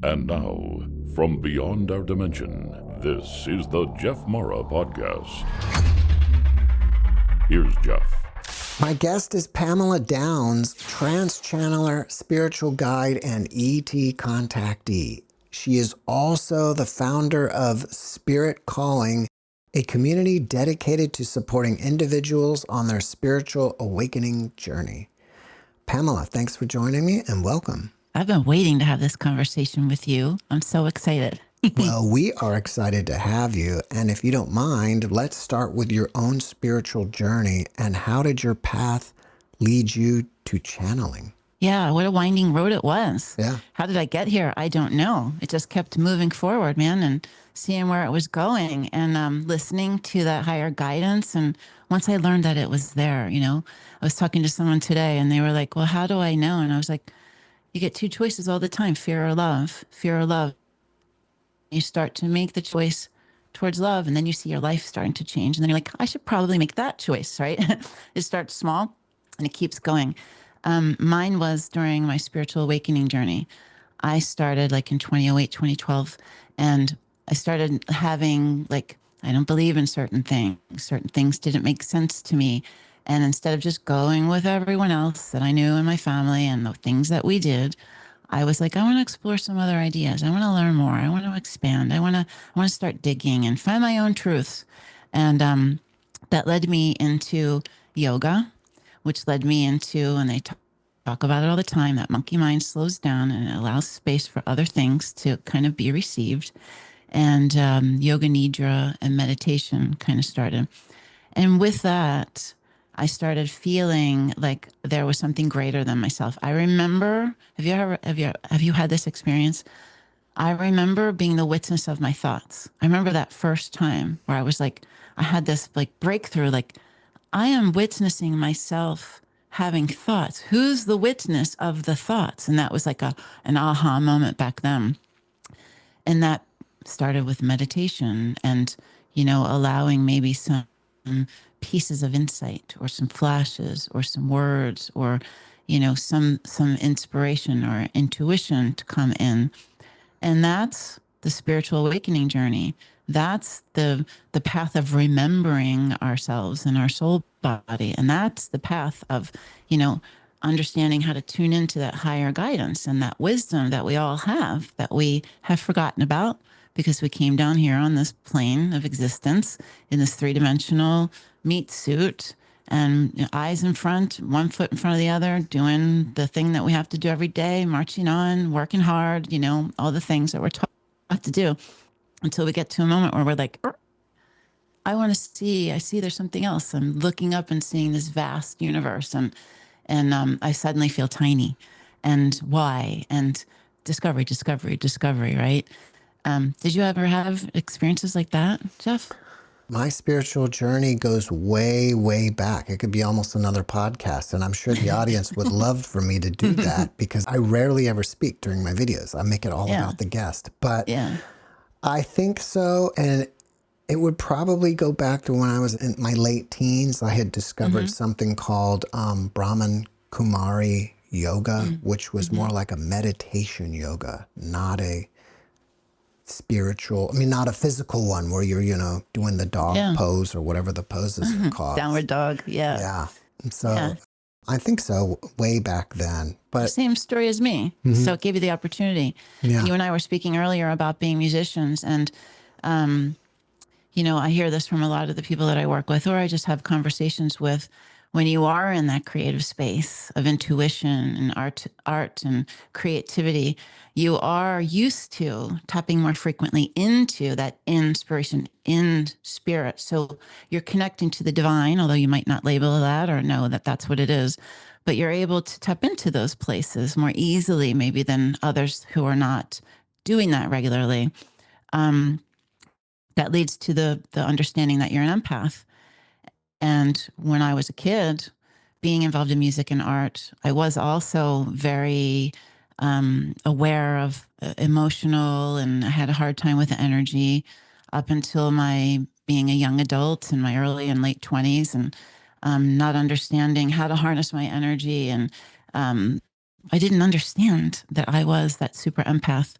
And now, from beyond our dimension, this is the JeffMara podcast. Here's Jeff. My guest is Pamela Downes, trance channeler, spiritual guide, and ET Contactee. She is also the founder of Spirit Calling, a community dedicated to supporting individuals on their spiritual awakening journey. Pamela, thanks for joining me and welcome. I've been waiting to have this conversation with you. I'm so excited. Well, we are excited to have you. And if you don't mind, let's start with your own spiritual journey. And how did your path lead you to channeling? Yeah, what a winding road it was. Yeah. How did I get here? I don't know. It just kept moving forward, man, and seeing where it was going and listening to that higher guidance. And once I learned that it was there, I was talking to someone today and they were like, well, how do I know? And I was like, you get two choices all the time, fear or love, fear or love. You start to make the choice towards love, and then you see your life starting to change. And then you're like, I should probably make that choice, right? It starts small and it keeps going. Mine was during my spiritual awakening journey. I started like in 2008, 2012, and I started having I don't believe in certain things. Certain things didn't make sense to me. And instead of just going with everyone else that I knew in my family and the things that we did, I was like, I want to explore some other ideas. I want to learn more. I want to expand. I want to start digging and find my own truths. And that led me into yoga, which led me into, and they talk about it all the time, that monkey mind slows down and it allows space for other things to kind of be received. And yoga nidra and meditation kind of started. And with that, I started feeling like there was something greater than myself. I remember, have you had this experience? I remember being the witness of my thoughts. I remember that first time where I was like, I had this breakthrough, I am witnessing myself having thoughts. Who's the witness of the thoughts? And that was like an aha moment back then. And that started with meditation and, allowing maybe some pieces of insight or some flashes or some words or, some inspiration or intuition to come in. And that's the spiritual awakening journey. That's the path of remembering ourselves and our soul body. And that's the path of, understanding how to tune into that higher guidance and that wisdom that we all have, that we have forgotten about because we came down here on this plane of existence in this three-dimensional meat suit and eyes in front, one foot in front of the other, doing the thing that we have to do every day, marching on, working hard, all the things that we're taught to do until we get to a moment where we're like, I want to see, I see there's something else. I'm looking up and seeing this vast universe and I suddenly feel tiny. And why? And discovery, right? Did you ever have experiences like that, Jeff? My spiritual journey goes way, way back. It could be almost another podcast, and I'm sure the audience would love for me to do that because I rarely ever speak during my videos. I make it all about the guest. But I think so, and it would probably go back to when I was in my late teens. I had discovered something called Brahman Kumari yoga, which was more like a meditation yoga, not a spiritual, not a physical one where you're, doing the dog pose or whatever the poses are called. Downward dog, Yeah. So I think so, way back then. But same story as me. So it gave you the opportunity. Yeah. You and I were speaking earlier about being musicians, and I hear this from a lot of the people that I work with, or I just have conversations with. When you are in that creative space of intuition and art and creativity, you are used to tapping more frequently into that inspiration in spirit. So you're connecting to the divine, although you might not label that or know that that's what it is, but you're able to tap into those places more easily maybe than others who are not doing that regularly. That leads to the understanding that you're an empath. And when I was a kid, being involved in music and art, I was also very aware of emotional, and I had a hard time with the energy up until my being a young adult in my early and late 20s, and not understanding how to harness my energy. And I didn't understand that I was that super empath.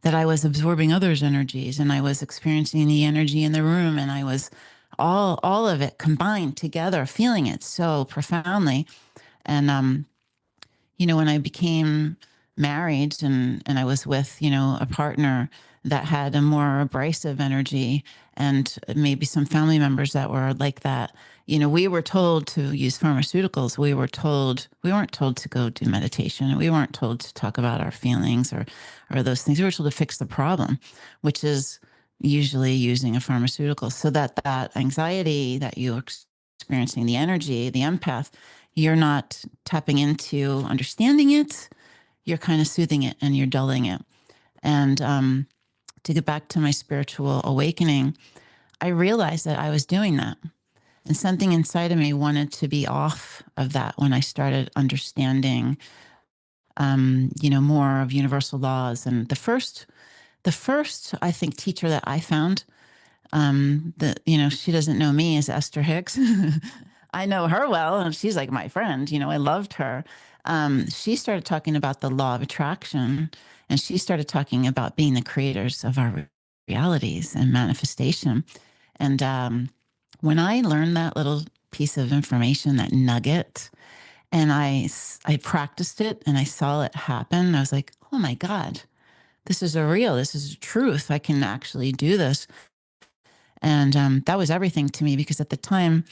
that I was absorbing others' energies, and I was experiencing the energy in the room, and I was all of it combined together, feeling it so profoundly. And when I became married and I was with, a partner that had a more abrasive energy, and maybe some family members that were like that, we were told to use pharmaceuticals. We weren't told to go do meditation. We weren't told to talk about our feelings or those things. We were told to fix the problem, which is usually using a pharmaceutical, so that anxiety that you're experiencing, the energy, the empath, you're not tapping into understanding it. You're kind of soothing it and you're dulling it. And to get back to my spiritual awakening, I realized that I was doing that. And something inside of me wanted to be off of that when I started understanding, more of universal laws. And the first, I think, teacher that I found, that, she doesn't know me, is Esther Hicks. I know her well, and she's like my friend. I loved her. She started talking about the law of attraction, and she started talking about being the creators of our realities and manifestation. And when I learned that little piece of information, that nugget, and I practiced it and I saw it happen, I was like, oh my God, this is this is a truth. I can actually do this. And that was everything to me, because at the time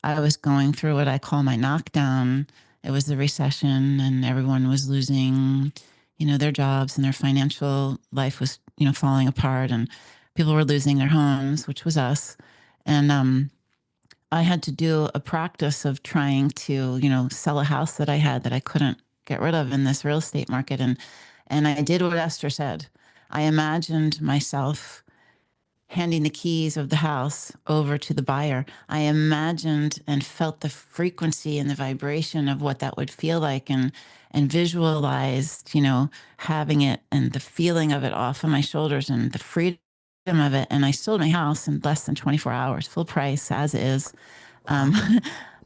I was going through what I call my knockdown. It was the recession, and everyone was losing, their jobs, and their financial life was, falling apart, and people were losing their homes, which was us. And I had to do a practice of trying to, sell a house that I had that I couldn't get rid of in this real estate market. And I did what Esther said. I imagined myself handing the keys of the house over to the buyer. I imagined and felt the frequency and the vibration of what that would feel like, and visualized, having it and the feeling of it off of my shoulders and the freedom of it. And I sold my house in less than 24 hours, full price as is. Um,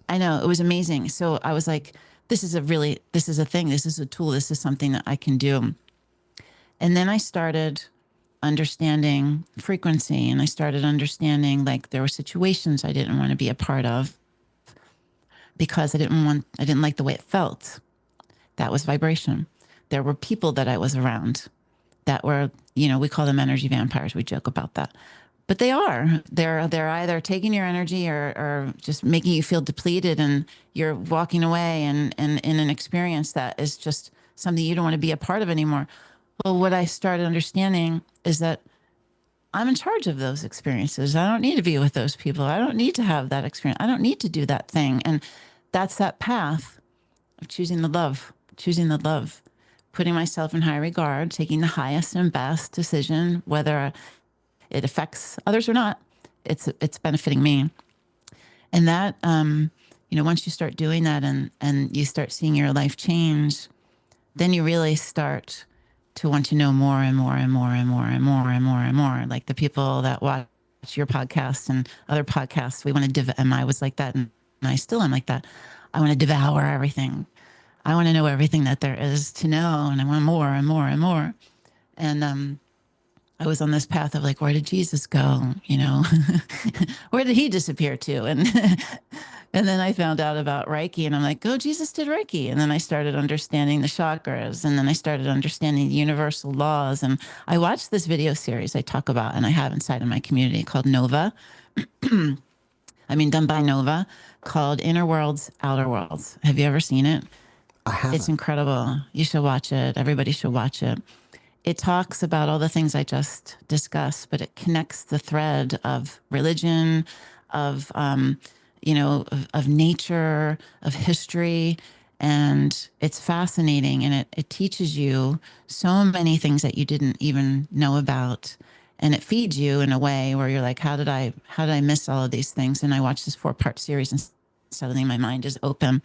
I know, it was amazing. So I was like, this is a thing. This is a tool. This is something that I can do. And then I started understanding frequency, and I started understanding, like, there were situations I didn't want to be a part of because I didn't like the way it felt. That was vibration. There were people that I was around that were, we call them energy vampires. We joke about that. But they're either taking your energy or just making you feel depleted, and you're walking away and in an experience that is just something you don't want to be a part of anymore. Well, what I started understanding is that I'm in charge of those experiences. I don't need to be with those people. I don't need to have that experience. I don't need to do that thing. And that's that path of choosing the love, putting myself in high regard, taking the highest and best decision, whether it affects others or not. It's benefiting me. And that, once you start doing that and you start seeing your life change, then you really start to want to know more and more and more and more and more and more and more. Like the people that watch your podcast and other podcasts, we want to and I was like that, and I still am like that. I want to devour everything. I want to know everything that there is to know, and I want more and more and more. And I was on this path of like, where did Jesus go? Where did he disappear to? And then I found out about Reiki, and I'm like, oh, Jesus did Reiki. And then I started understanding the chakras, and then I started understanding the universal laws. And I watched this video series I talk about, and I have inside of my community, called Nova. Done by Nova, called Inner Worlds, Outer Worlds. Have you ever seen it? I haven't. It's incredible. You should watch it. Everybody should watch it. It talks about all the things I just discussed, but it connects the thread of religion, of of nature, of history. And it's fascinating. And it teaches you so many things that you didn't even know about. And it feeds you in a way where you're like, how did I miss all of these things? And I watched this 4-part series, and suddenly my mind is open.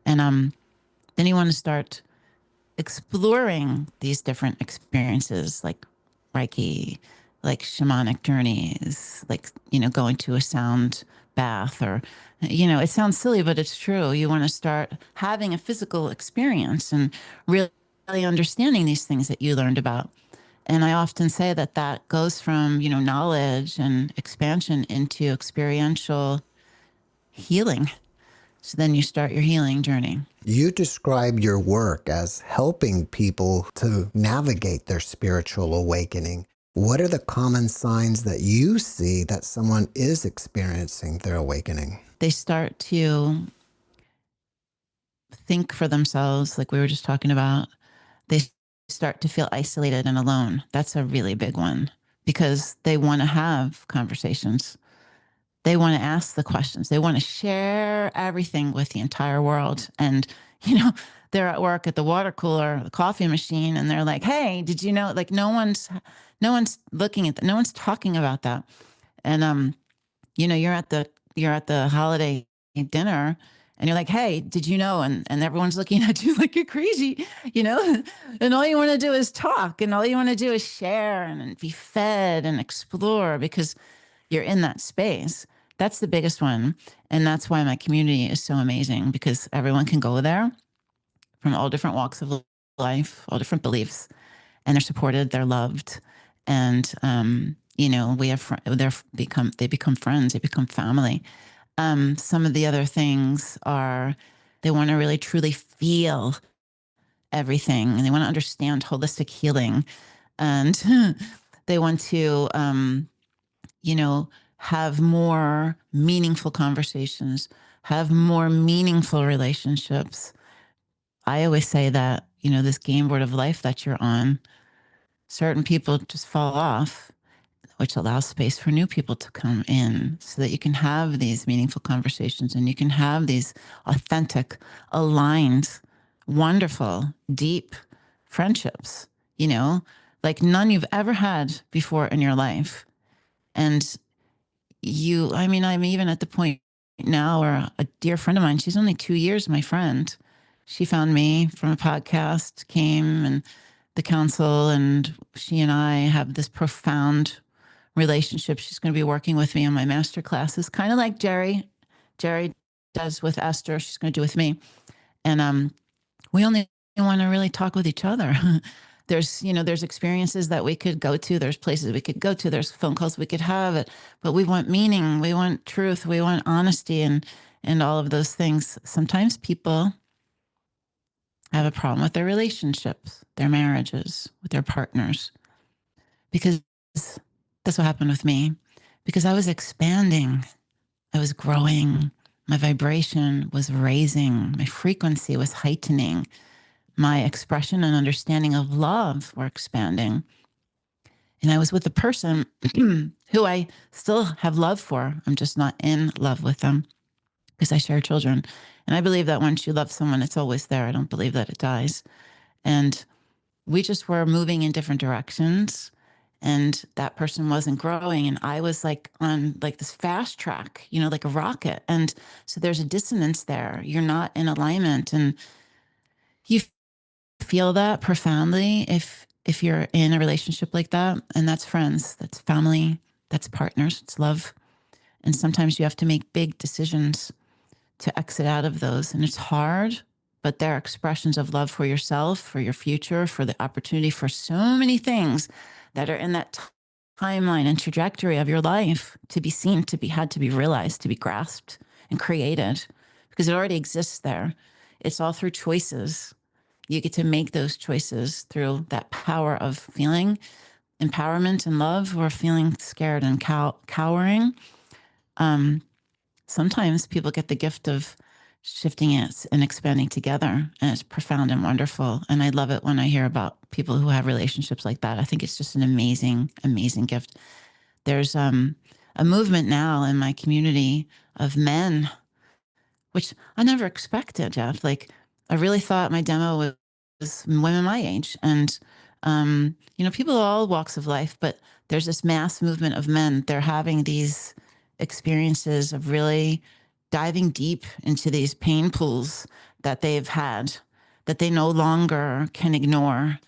And then you want to start exploring these different experiences, like Reiki, like shamanic journeys, like, going to a sound bath, or, it sounds silly, but it's true. You want to start having a physical experience and really understanding these things that you learned about. And I often say that that goes from, knowledge and expansion into experiential healing. So then you start your healing journey. You describe your work as helping people to navigate their spiritual awakening. What are the common signs that you see that someone is experiencing their awakening? They start to think for themselves, like we were just talking about. They start to feel isolated and alone. That's a really big one because they want to have conversations. They want to ask the questions. They want to share everything with the entire world. And, they're at work at the water cooler, the coffee machine, and they're like, hey, did you know, like no one's looking at that. No one's talking about that. And, you're at the holiday dinner and you're like, hey, did you know? And everyone's looking at you like you're crazy, and all you want to do is talk and all you want to do is share and be fed and explore because you're in that space. That's the biggest one. And that's why my community is so amazing because everyone can go there from all different walks of life, all different beliefs, and they're supported, they're loved. And, we have, they become friends, they become family. Some of the other things are they want to really truly feel everything and they want to understand holistic healing. And they want to, have more meaningful conversations, have more meaningful relationships. I always say that, this game board of life that you're on, certain people just fall off, which allows space for new people to come in so that you can have these meaningful conversations and you can have these authentic, aligned, wonderful, deep friendships, like none you've ever had before in your life. And I'm even at the point now where a dear friend of mine, she's only 2 years, my friend. She found me from a podcast, came and the council, and she and I have this profound relationship. She's going to be working with me on my master classes, kind of like Jerry does with Esther. She's going to do with me. And we only want to really talk with each other. There's experiences that we could go to. There's places we could go to. There's phone calls we could have it, but we want meaning. We want truth. We want honesty and all of those things. Sometimes people have a problem with their relationships, their marriages, with their partners, because that's what happened with me. Because I was expanding, I was growing, my vibration was raising, my frequency was heightening. My expression and understanding of love were expanding. And I was with a person who I still have love for. I'm just not in love with them because I share children. And I believe that once you love someone, it's always there. I don't believe that it dies. And we just were moving in different directions. And that person wasn't growing. And I was like on like this fast track, like a rocket. And so there's a dissonance there. You're not in alignment. And you feel that profoundly if you're in a relationship like that. And that's friends, that's family, that's partners, it's love. And sometimes you have to make big decisions to exit out of those. And it's hard, but there are expressions of love for yourself, for your future, for the opportunity, for so many things that are in that timeline and trajectory of your life to be seen, to be had, to be realized, to be grasped and created, because it already exists there. It's all through choices. You get to make those choices through that power of feeling empowerment and love, or feeling scared and cowering. Sometimes people get the gift of shifting it and expanding together, and it's profound and wonderful. And I love it when I hear about people who have relationships like that. I think it's just an amazing, amazing gift. There's a movement now in my community of men, which I never expected, Jeff. Like, I really thought my demo was women my age. And, people of all walks of life, but there's this mass movement of men. They're having these experiences of really diving deep into these pain pools that they've had, that they no longer can ignore.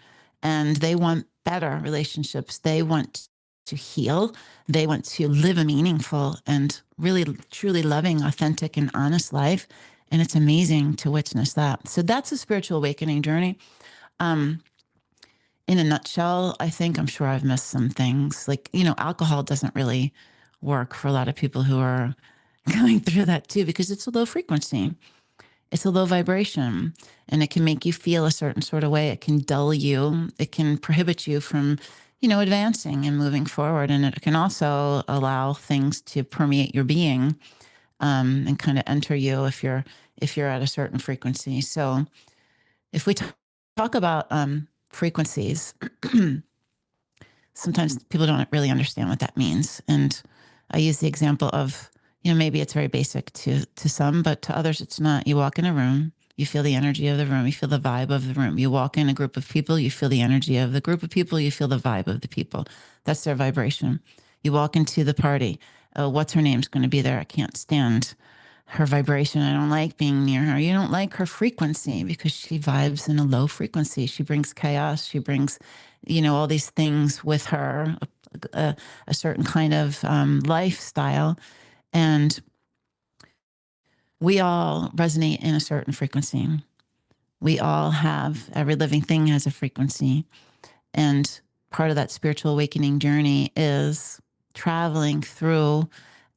And they want better relationships. They want to heal. They want to live a meaningful and really, truly loving, authentic, and honest life. And it's amazing to witness that. So that's a spiritual awakening journey. in a nutshell, I'm sure I've missed some things. Like, alcohol doesn't really work for a lot of people who are going through that too, because it's a low frequency. It's a low vibration, and it can make you feel a certain sort of way. It can dull you. It can prohibit you from, advancing and moving forward. And it can also allow things to permeate your being, and kind of enter you if you're at a certain frequency. So if we talk about frequencies, sometimes people don't really understand what that means. And I use the example of, maybe it's very basic to some, but to others, it's not. You walk in a room, you feel the energy of the room, you feel the vibe of the room. You walk in a group of people, you feel the energy of the group of people, you feel the vibe of the people. That's their vibration. You walk into the party. Oh, what's her name's going to be there? I can't stand her vibration. I don't like being near her. You don't like her frequency because she vibes in a low frequency. She brings chaos. She brings, all these things with her, a certain kind of lifestyle. And we all resonate in a certain frequency. We all have, every living thing has a frequency. And part of that spiritual awakening journey is traveling through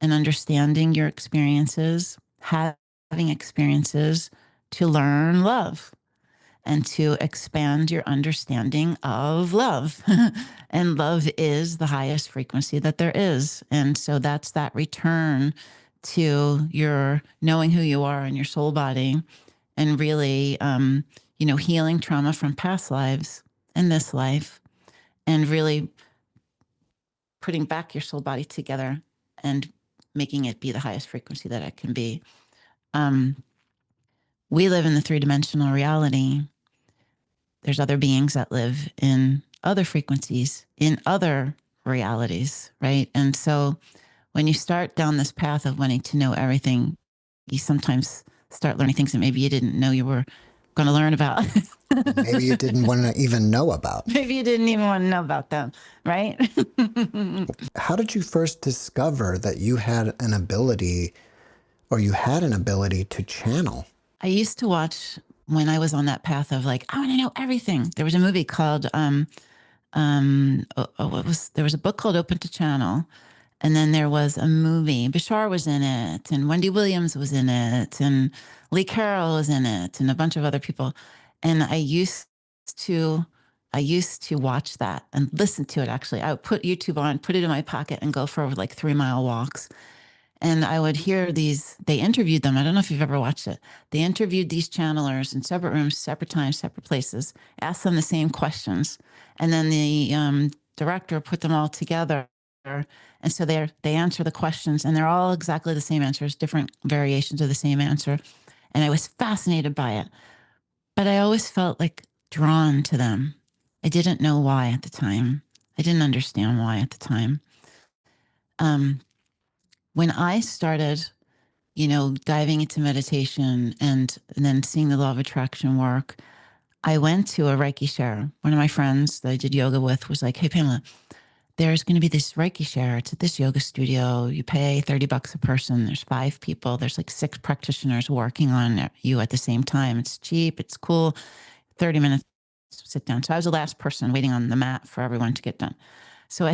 and understanding your experiences, having experiences to learn love and to expand your understanding of love. And love is the highest frequency that there is. And so that's that return to your knowing who you are in your soul body, and really, healing trauma from past lives and this life, and really putting back your soul body together and making it be the highest frequency that it can be. We live in the 3-dimensional reality. There's other beings that live in other frequencies, in other realities, right? And so when you start down this path of wanting to know everything, you sometimes start learning things that maybe you didn't know you were going to learn about. Maybe you didn't want to even know about. Maybe you didn't even want to know about them, right? How did you first discover that you had an ability, or you had an ability to channel? I used to watch, when I was on that path of like, I want to know everything. There was a movie called, there was a book called Open to Channel. And then there was a movie. Bashar was in it, and Wendy Williams was in it, and Lee Carroll was in it, and a bunch of other people. And I used to watch that and listen to it. Actually, I would put YouTube on, put it in my pocket, and go for like 3-mile walks. And I would hear these. They interviewed them. I don't know if you've ever watched it. They interviewed these channelers in separate rooms, separate times, separate places. Asked them the same questions, and then the director put them all together. And so they answer the questions, and they're all exactly the same answers, different variations of the same answer. And I was fascinated by it. But I always felt like drawn to them. I didn't know why at the time. I didn't understand why at the time. When I started, diving into meditation and then seeing the law of attraction work, I went to a Reiki share. One of my friends that I did yoga with was like, hey, Pamela, there's going to be this Reiki share. It's at this yoga studio. You pay $30 a person. There's 5 people. There's like 6 practitioners working on you at the same time. It's cheap. It's cool. 30 minutes, sit down. So I was the last person waiting on the mat for everyone to get done. So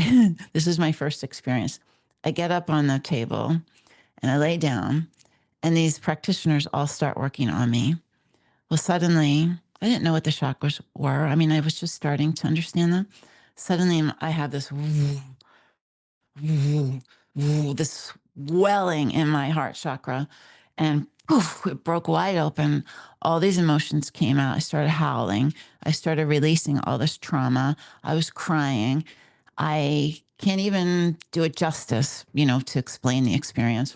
this is my first experience. I get up on the table and I lay down, and these practitioners all start working on me. Well, suddenly, I didn't know what the chakras were. I mean, I was just starting to understand them. Suddenly, I have this this welling in my heart chakra, and poof, it broke wide open. All these emotions came out. I started howling. I started releasing all this trauma. I was crying. I can't even do it justice, to explain the experience.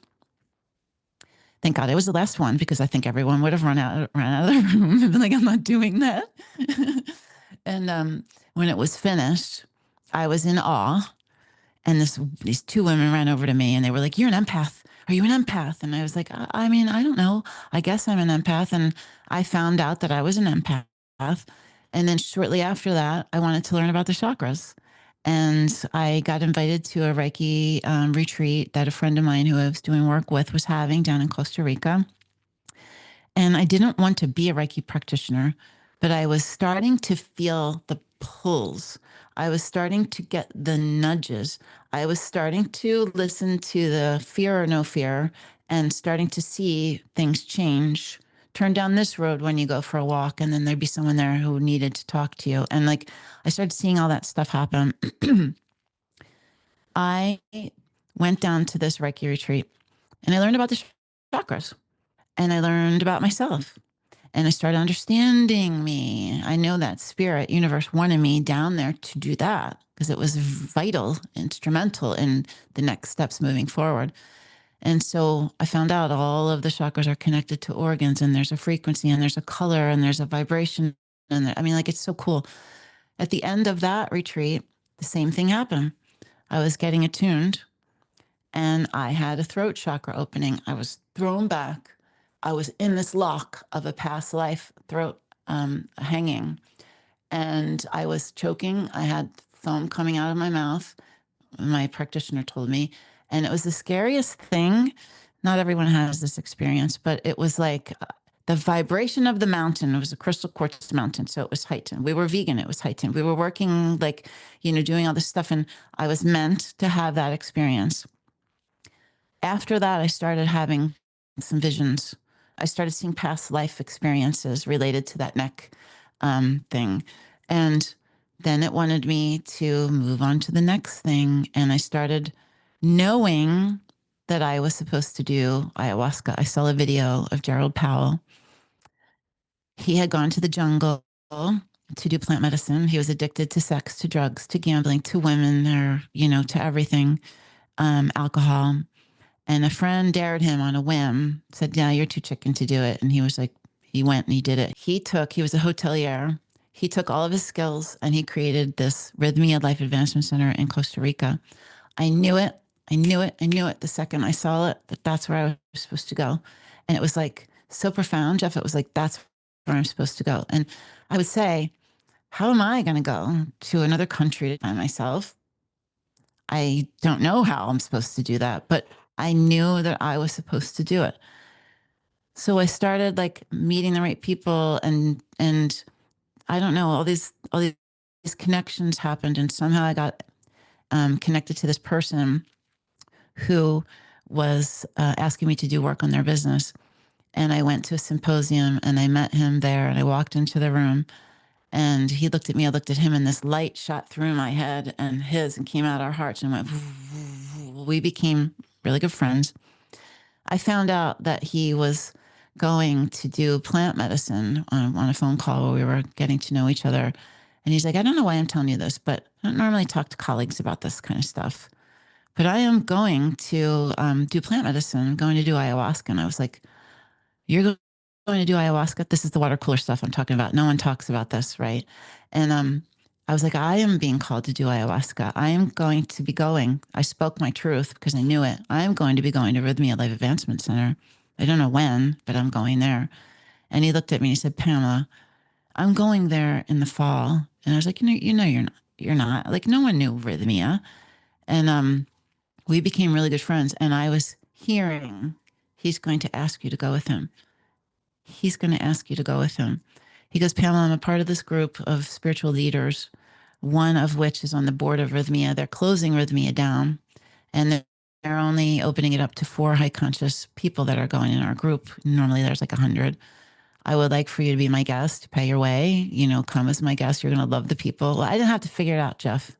Thank God I was the last one, because I think everyone would have run out of the room and been like, I'm not doing that. And when it was finished, I was in awe. And these 2 women ran over to me, and they were like, you're an empath. Are you an empath? And I was like, I mean, I don't know. I guess I'm an empath. And I found out that I was an empath. And then shortly after that, I wanted to learn about the chakras. And I got invited to a Reiki retreat that a friend of mine who I was doing work with was having down in Costa Rica. And I didn't want to be a Reiki practitioner, but I was starting to feel pulls. I was starting to get the nudges. I was starting to listen to the fear or no fear and starting to see things change. Turn down this road when you go for a walk, and then there'd be someone there who needed to talk to you. And like, I started seeing all that stuff happen. I went down to this Reiki retreat and I learned about the chakras and I learned about myself and I started understanding me. I know that spirit universe wanted me down there to do that because it was vital, instrumental in the next steps moving forward. And so I found out all of the chakras are connected to organs, and there's a frequency and there's a color and there's a vibration. And I mean, like, it's so cool. At the end of that retreat, the same thing happened. I was getting attuned and I had a throat chakra opening. I was thrown back. I was in this lock of a past life throat hanging, and I was choking. I had foam coming out of my mouth. My practitioner told me, and it was the scariest thing. Not everyone has this experience, but it was like the vibration of the mountain. It was a crystal quartz mountain, so it was heightened. We were vegan. It was heightened. We were working, like, doing all this stuff, and I was meant to have that experience. After that, I started having some visions. I started seeing past life experiences related to that neck thing. And then it wanted me to move on to the next thing. And I started knowing that I was supposed to do ayahuasca. I saw a video of Gerald Powell. He had gone to the jungle to do plant medicine. He was addicted to sex, to drugs, to gambling, to women, or, to everything, alcohol. And a friend dared him on a whim, said, yeah, you're too chicken to do it. And he was like, he went and he did it. He was a hotelier. He took all of his skills and he created this Rhythmia Life Advancement Center in Costa Rica. I knew it. I knew it. I knew it the second I saw it, that's where I was supposed to go. And it was like so profound, Jeff. It was like, that's where I'm supposed to go. And I would say, how am I going to go to another country to find myself? I don't know how I'm supposed to do that, but I knew that I was supposed to do it. So I started like meeting the right people, and I don't know, all these connections happened, and somehow I got connected to this person who was asking me to do work on their business. And I went to a symposium and I met him there, and I walked into the room and he looked at me, I looked at him, and this light shot through my head and his and came out our hearts and went, we became really good friends. I found out that he was going to do plant medicine on a phone call where we were getting to know each other. And he's like, I don't know why I'm telling you this, but I don't normally talk to colleagues about this kind of stuff. But I am going to do plant medicine. I'm going to do ayahuasca. And I was like, you're going to do ayahuasca? This is the water cooler stuff I'm talking about. No one talks about this, right? And I was like, I am being called to do ayahuasca. I am going to be going. I spoke my truth because I knew it. I am going to be going to Rhythmia Life Advancement Center. I don't know when, but I'm going there. And he looked at me and he said, Pamela, I'm going there in the fall. And I was like, you're not. You're not. Like, no one knew Rhythmia. And we became really good friends. And I was hearing, he's going to ask you to go with him. He's going to ask you to go with him. He goes, Pamela, I'm a part of this group of spiritual leaders, one of which is on the board of Rhythmia. They're closing Rhythmia down, and they're only opening it up to 4 high conscious people that are going in our group. Normally there's like 100. I would like for you to be my guest, pay your way, come as my guest. You're going to love the people. Well, I didn't have to figure it out, Jeff.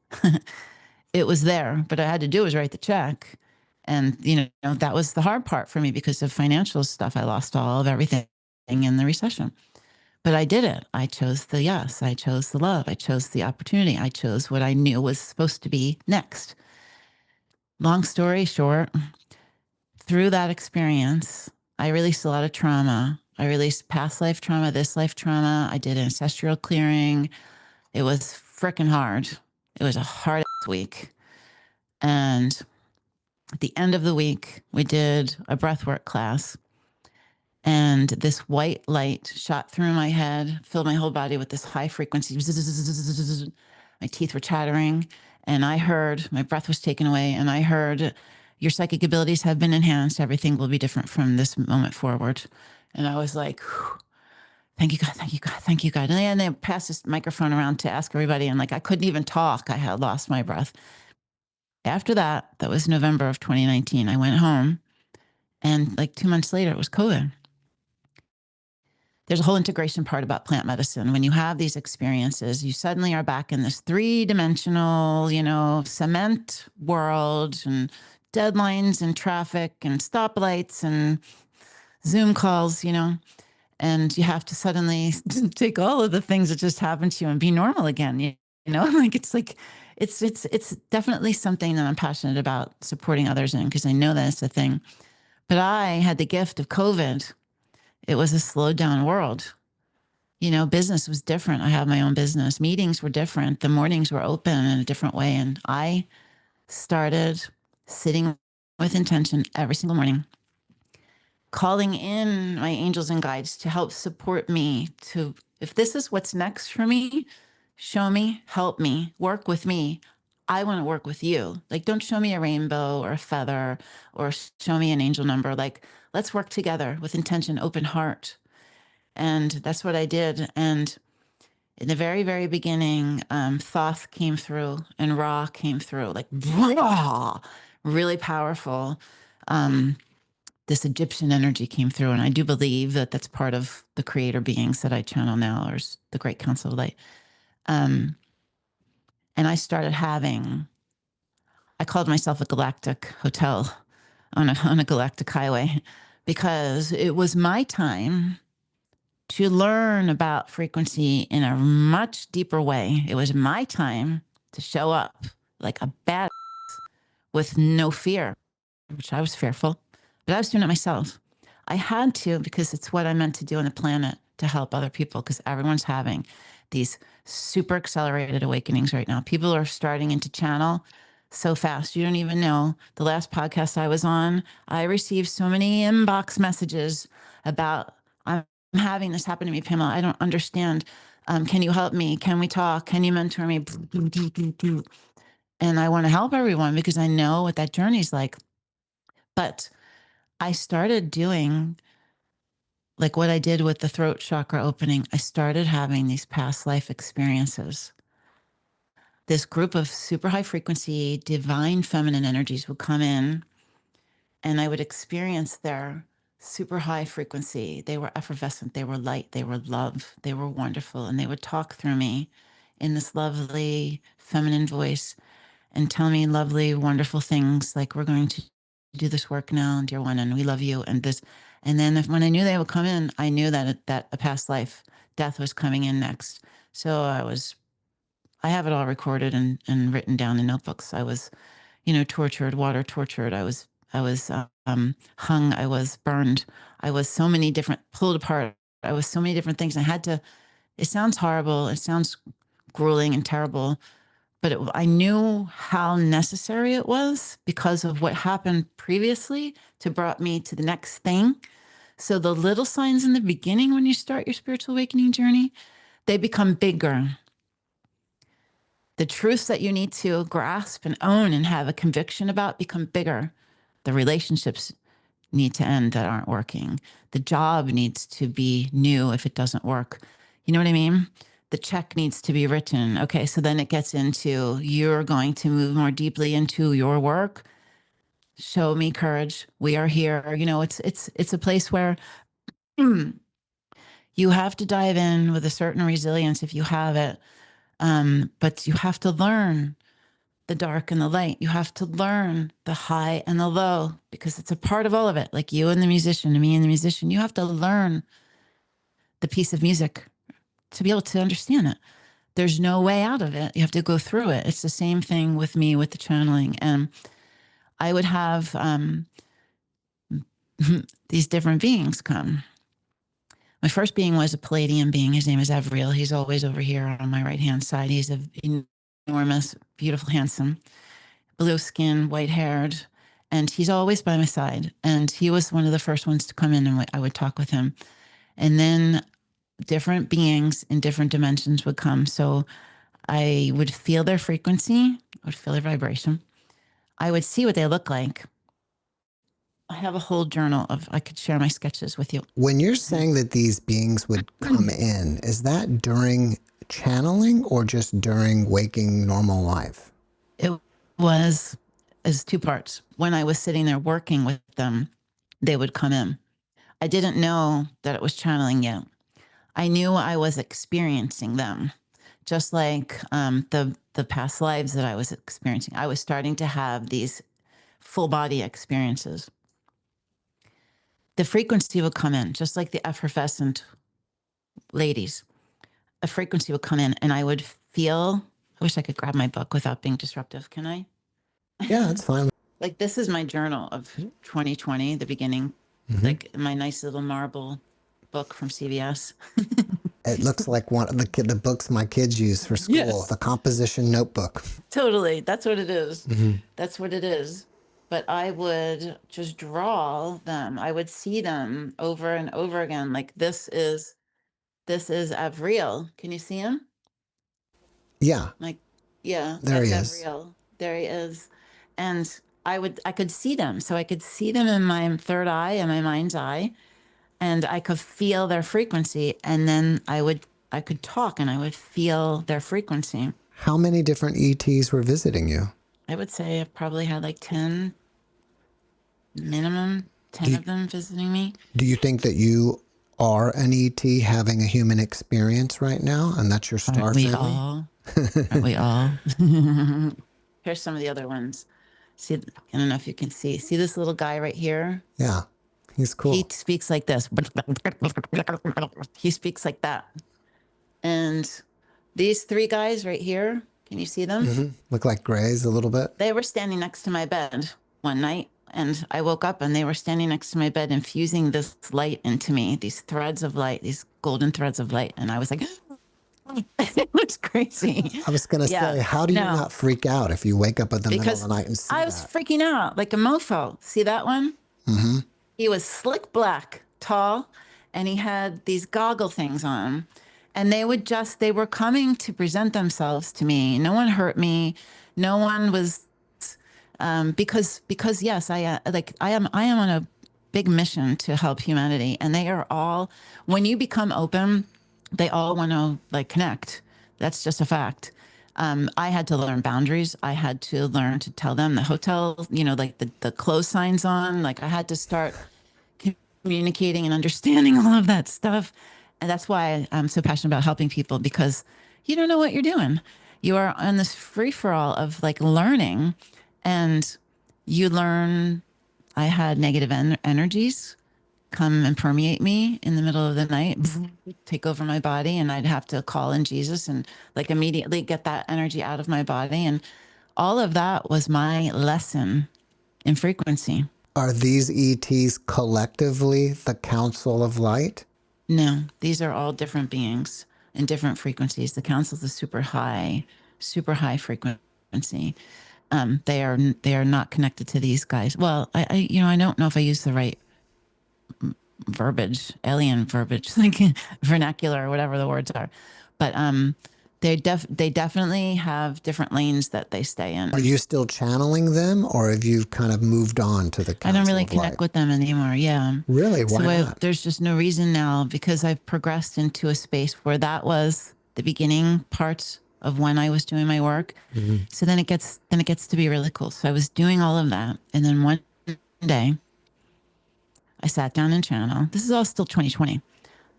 It was there, but I had to do was write the check. And, that was the hard part for me because of financial stuff. I lost all of everything in the recession. But I did it. I chose the yes. I chose the love. I chose the opportunity. I chose what I knew was supposed to be next. Long story short, through that experience, I released a lot of trauma. I released past life trauma, this life trauma. I did ancestral clearing. It was freaking hard. It was a hard week. And at the end of the week, we did a breathwork class. And this white light shot through my head, filled my whole body with this high frequency. My teeth were chattering, and I heard my breath was taken away, and I heard your psychic abilities have been enhanced. Everything will be different from this moment forward. And I was like, thank you, God, thank you, God, thank you, God. And then they passed this microphone around to ask everybody, and like I couldn't even talk. I had lost my breath. After that, that was November of 2019. I went home, and like 2 months later, it was COVID. There's a whole integration part about plant medicine. When you have these experiences, you suddenly are back in this 3-dimensional, cement world, and deadlines and traffic and stoplights and Zoom calls, and you have to suddenly take all of the things that just happened to you and be normal again. It's definitely something that I'm passionate about supporting others in, because I know that it's a thing. But I had the gift of COVID. It was a slowed down world. Business was different. I have my own business. Meetings were different. The mornings were open in a different way. And I started sitting with intention every single morning, calling in my angels and guides to help support me to, if this is what's next for me, show me, help me, work with me. I want to work with you. Like, don't show me a rainbow or a feather or show me an angel number. Like, let's work together with intention, open heart. And that's what I did. And in the very, very beginning, Thoth came through and Ra came through, like, rah, really powerful. This Egyptian energy came through. And I do believe that that's part of the creator beings that I channel now, or the Great Council of Light. And I started I called myself a galactic hotel on a galactic highway, because it was my time to learn about frequency in a much deeper way. It was my time to show up like a badass with no fear, which I was fearful, but I was doing it myself. I had to, because it's what I meant to do on the planet, to help other people, because everyone's having these super accelerated awakenings right now. People are starting into channel so fast. You don't even know. The last podcast I was on, I received so many inbox messages about, I'm having this happen to me, Pamela. I don't understand. Can you help me? Can we talk? Can you mentor me? And I want to help everyone, because I know what that journey's like. But I started doing like what I did with the throat chakra opening. I started having these past life experiences. This group of super high frequency, divine feminine energies would come in, and I would experience their super high frequency. They were effervescent, they were light, they were love, they were wonderful. And they would talk through me in this lovely feminine voice and tell me lovely, wonderful things like, we're going to do this work now, dear one, and we love you. And this, and then when I knew they would come in, I knew that a past life death was coming in next. So I have it all recorded and written down in notebooks. I was, tortured, water tortured. I was hung. I was burned. I was so many different, pulled apart. I was so many different things. I had to, it sounds horrible. It sounds grueling and terrible, but I knew how necessary it was because of what happened previously to brought me to the next thing. So the little signs in the beginning, when you start your spiritual awakening journey, they become bigger. The truths that you need to grasp and own and have a conviction about become bigger. The relationships need to end that aren't working. The job needs to be new if it doesn't work. You know what I mean? The check needs to be written. Okay, so then it gets into, you're going to move more deeply into your work. Show me courage. We are here. It's a place where you have to dive in with a certain resilience if you have it. But you have to learn the dark and the light. You have to learn the high and the low, because it's a part of all of it. Like you and the musician and me and the musician, you have to learn the piece of music to be able to understand it. There's no way out of it. You have to go through it. It's the same thing with me with the channeling. And I would have these different beings come. My first being was a Palladium being. His name is Evriel. He's always over here on my right-hand side. He's enormous, beautiful, handsome, blue skin, white-haired, and he's always by my side. And he was one of the first ones to come in, and I would talk with him. And then different beings in different dimensions would come. So I would feel their frequency, I would feel their vibration. I would see what they look like. I have a whole journal I could share my sketches with you. When you're saying that these beings would come in, is that during channeling or just during waking normal life? It was as two parts. When I was sitting there working with them, they would come in. I didn't know that it was channeling yet. I knew I was experiencing them, just like the past lives that I was experiencing. I was starting to have these full body experiences. The frequency would come in, just like the effervescent ladies. A frequency would come in, and I would feel. I wish I could grab my book without being disruptive. Can I? Yeah, that's fine. Like, this is my journal of 2020, the beginning, like my nice little marble book from CVS. It looks like one of the books my kids use for school, Yes. the composition notebook. Totally. That's what it is. That's what it is. But I would just draw them. I would see them over and over again. Like, this is Avril. Can you see him? Yeah, Like, yeah, there he that's is. Avril. There he is. And I could see them. So I could see them in my third eye, in my mind's eye, and I could feel their frequency. And then I could talk and I would feel their frequency. How many different ETs were visiting you? I would say I've probably had like 10, minimum 10 of them visiting me. Do you think that you are an ET having a human experience right now, and that's your star Aren't we family? all? Aren't we all? Here's some of the other ones. See, I don't know if you can see. See this little guy right here? Yeah, he's cool. He speaks like this. He speaks like that. And these three guys right here, can you see them? Look like grays a little bit. They were standing next to my bed one night, and I woke up and they were standing next to my bed, infusing this light into me, these threads of light, these golden threads of light. And I was like, it was crazy. I was going to say, how do you No. not freak out if you wake up in the middle Because of the night and see I was that? freaking out like a mofo. See that one? He was slick black, tall, and he had these goggle things on. And they were coming to present themselves to me. No one hurt me. No one was, because yes, I am on a big mission to help humanity. And they are all, when you become open, they all want to like connect. That's just a fact. I had to learn boundaries. I had to learn to tell them the hotel, like the close signs on, like I had to start communicating and understanding all of that stuff. And that's why I'm so passionate about helping people, because you don't know what you're doing. You are on this free for all of like learning, and you learn. I had negative energies come and permeate me in the middle of the night, take over my body, and I'd have to call in Jesus and like immediately get that energy out of my body. And all of that was my lesson in frequency. Are these ETs collectively the Council of Light? No, these are all different beings in different frequencies. The council is a super high frequency. They are not connected to these guys. Well, I don't know if I use the right verbiage, alien verbiage, like vernacular or whatever the words are, but they definitely have different lanes that they stay in. Are you still channeling them, or have you kind of moved on to the Council I don't really of connect Light? with them anymore. Yeah. Really? Why not? There's just no reason now, because I've progressed into a space where that was the beginning parts of when I was doing my work. So then it gets to be really cool. So I was doing all of that, and then one day I sat down and channel. This is all still 2020.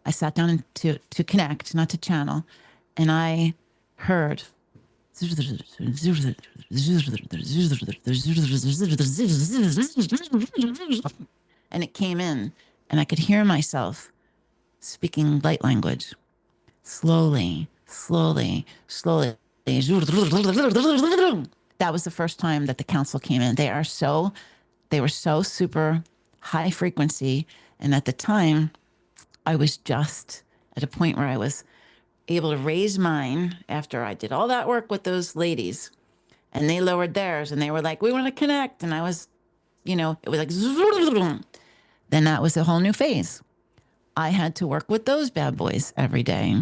I sat down to connect, not to channel, and I heard. And it came in, and I could hear myself speaking light language, slowly. That was the first time that the council came in. They were so super high frequency. And at the time, I was just at a point where I was able to raise mine after I did all that work with those ladies, and they lowered theirs, and they were like, we want to connect. And I was, it was like, then that was a whole new phase. I had to work with those bad boys every day,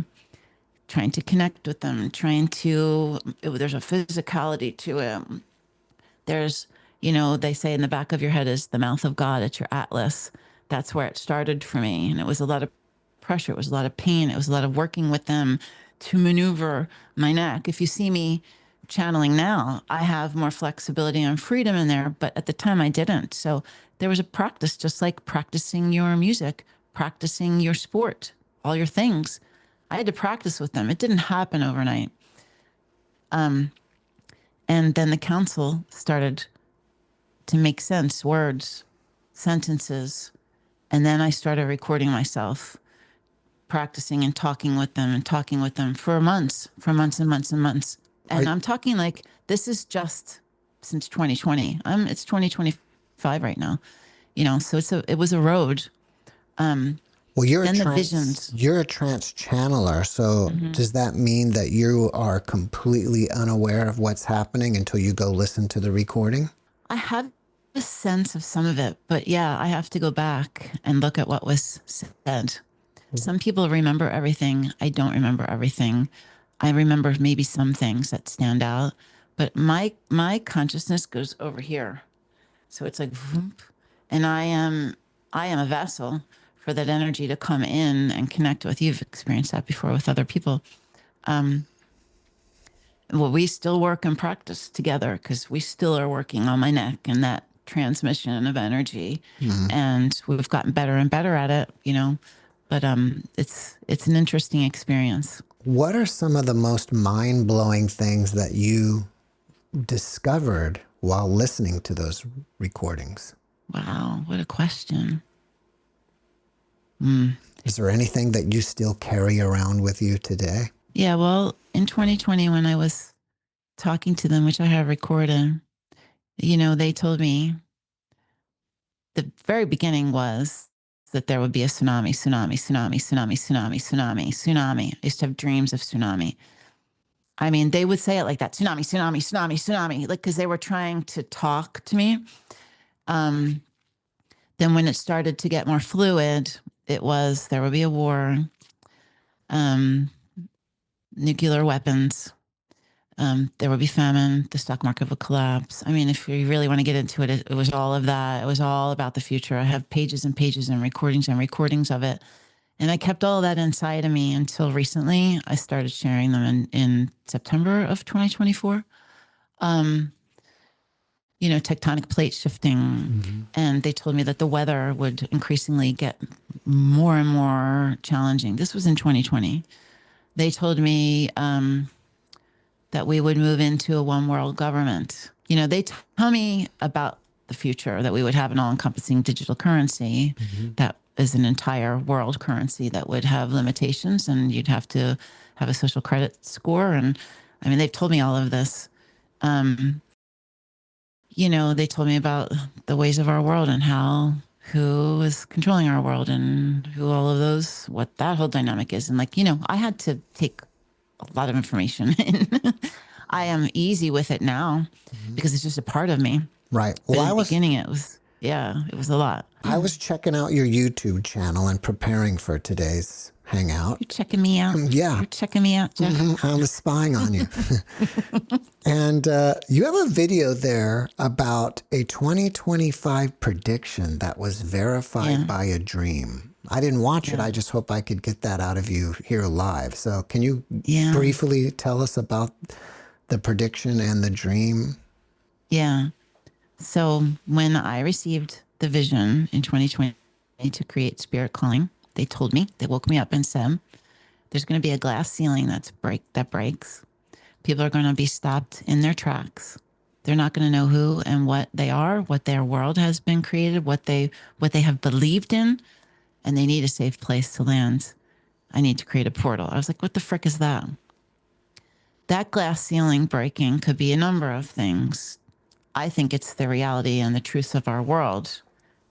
trying to connect with them, there's a physicality to it. You know, they say in the back of your head is the mouth of God. It's your atlas. That's where it started for me. And it was a lot of pressure. It was a lot of pain. It was a lot of working with them to maneuver my neck. If you see me channeling now, I have more flexibility and freedom in there, but at the time I didn't. So there was a practice, just like practicing your music, practicing your sport, all your things. I had to practice with them. It didn't happen overnight. And then the council started to make sense, words, sentences. And then I started recording myself, practicing and talking with them for months and months and months. And I'm talking like this is just since 2020. It's 2025 right now, you know. So it was a road. Well, you're a trance channeler. So does that mean that you are completely unaware of what's happening until you go listen to the recording? I have a sense of some of it, but yeah, I have to go back and look at what was said. Some people remember everything. I don't remember everything. I remember maybe some things that stand out, but my consciousness goes over here. So it's like, whoop, and I am a vessel for that energy to come in and connect with. You've experienced that before with other people. Well, we still work and practice together because we still are working on my neck and that transmission of energy. And we've gotten better and better at it, you know, but it's an interesting experience. What are some of the most mind-blowing things that you discovered while listening to those recordings? Wow, what a question. Is there anything that you still carry around with you today? Yeah, well, in 2020, when I was talking to them, which I have recorded, you know, they told me the very beginning was that there would be a tsunami. I used to have dreams of tsunami. I mean, they would say it like that, tsunami, like, because they were trying to talk to me. Then when it started to get more fluid, it was there would be a war, nuclear weapons, there would be famine, the stock market would collapse. I mean, if you really want to get into it, it was all of that. It was all about the future. I have pages and pages and recordings of it. And I kept all of that inside of me until recently. I started sharing them in September of 2024. You know, tectonic plate shifting. And they told me that the weather would increasingly get more and more challenging. This was in 2020. They told me that we would move into a one world government. You know, they tell me about the future, that we would have an all encompassing digital currency that is an entire world currency that would have limitations and you'd have to have a social credit score. And I mean, they've told me all of this. You know, they told me about the ways of our world and who is controlling our world and who all of those, what that whole dynamic is. And like, you know, I had to take a lot of information in. I am easy with it now because it's just a part of me. Right. Well, in the beginning, it was a lot. I was checking out your YouTube channel and preparing for today's hangout. You're checking me out. Yeah. You're checking me out, Jeff. I was spying on you. And you have a video there about a 2025 prediction that was verified by a dream. I didn't watch it. I just hope I could get that out of you here live. So can you briefly tell us about the prediction and the dream? Yeah. So when I received the vision in 2020 to create Spirit Calling, they told me, they woke me up and said, there's going to be a glass ceiling that breaks. People are going to be stopped in their tracks. They're not going to know who and what they are, what their world has been created, what they have believed in, and they need a safe place to land. I need to create a portal. I was like, what the frick is that? That glass ceiling breaking could be a number of things. I think it's the reality and the truth of our world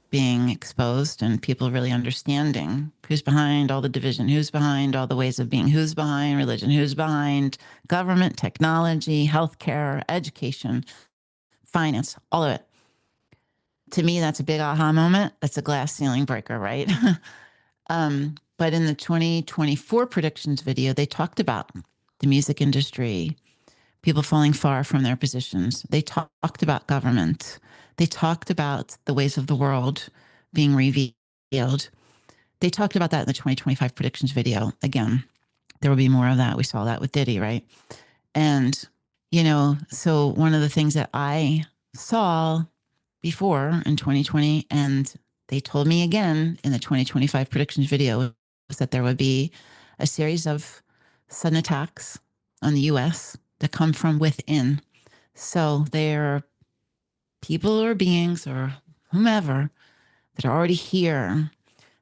being exposed and people really understanding who's behind all the division, who's behind all the ways of being, who's behind religion, who's behind government, technology, healthcare, education, finance, all of it. To me, that's a big aha moment. That's a glass ceiling breaker, right? But in the 2024 predictions video, they talked about the music industry, people falling far from their positions. They talked about government. They talked about the ways of the world being revealed. They talked about that in the 2025 predictions video. Again, there will be more of that. We saw that with Diddy, right? And, so one of the things that I saw before in 2020, and they told me again in the 2025 predictions video, was that there would be a series of sudden attacks on the US that come from within. So they're people or beings or whomever that are already here,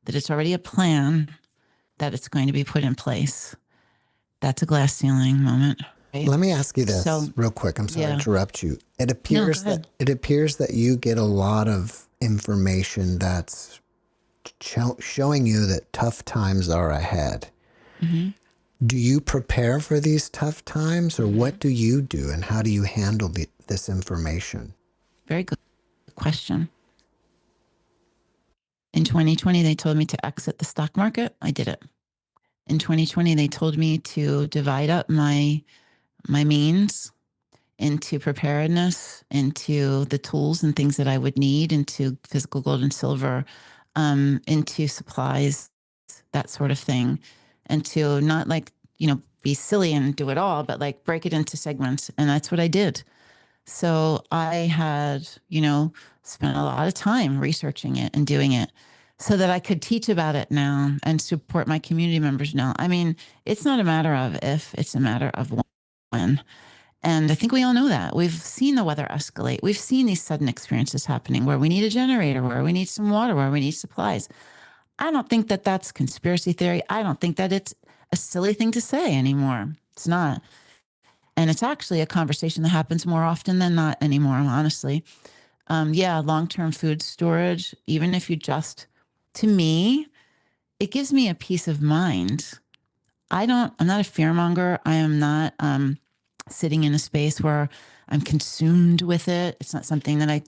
that it's already a plan, that it's going to be put in place. That's a glass ceiling moment. Right? Let me ask you this real quick. I'm sorry to interrupt you. It appears that you get a lot of information that's showing you that tough times are ahead. Mm-hmm. Do you prepare for these tough times, or what do you do, and how do you handle this information? Very good question. In 2020, they told me to exit the stock market. I did it. In 2020, they told me to divide up my means into preparedness, into the tools and things that I would need, into physical gold and silver, into supplies, that sort of thing. And to not be silly and do it all, but break it into segments. And that's what I did. So I had, spent a lot of time researching it and doing it so that I could teach about it now and support my community members now. I mean, it's not a matter of if, it's a matter of when. And I think we all know that. We've seen the weather escalate. We've seen these sudden experiences happening where we need a generator, where we need some water, where we need supplies. I don't think that that's conspiracy theory. I don't think that it's a silly thing to say anymore. It's not. And it's actually a conversation that happens more often than not anymore, honestly. Long-term food storage, even if you to me, it gives me a peace of mind. I'm not a fearmonger. I am not sitting in a space where I'm consumed with it. It's not something that I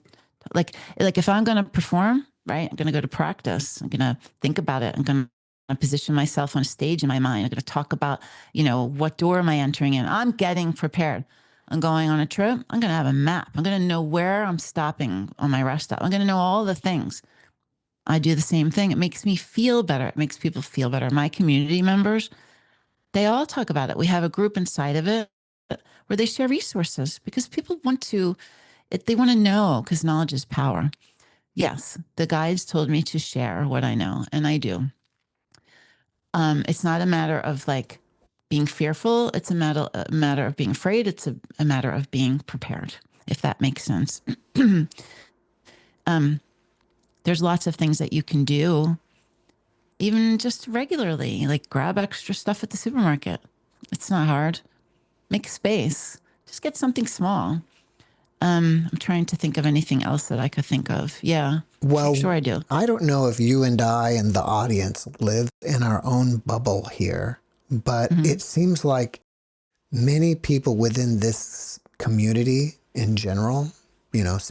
like if I'm going to perform, right? I'm going to go to practice. I'm going to think about it. I'm going to position myself on a stage in my mind. I'm going to talk about, what door am I entering in? I'm getting prepared. I'm going on a trip. I'm going to have a map. I'm going to know where I'm stopping on my rest stop. I'm going to know all the things. I do the same thing. It makes me feel better. It makes people feel better. My community members, they all talk about it. We have a group inside of it where they share resources because people they want to know, because knowledge is power. Yes, the guides told me to share what I know, and I do. It's not a matter of being fearful. It's a matter of being afraid. It's a matter of being prepared, if that makes sense. There's lots of things that you can do, even just regularly, grab extra stuff at the supermarket. It's not hard. Make space. Just get something small. I'm trying to think of anything else that I could think of. Yeah. Well, sure I do. I don't know if you and I and the audience live in our own bubble here, but it seems like many people within this community in general,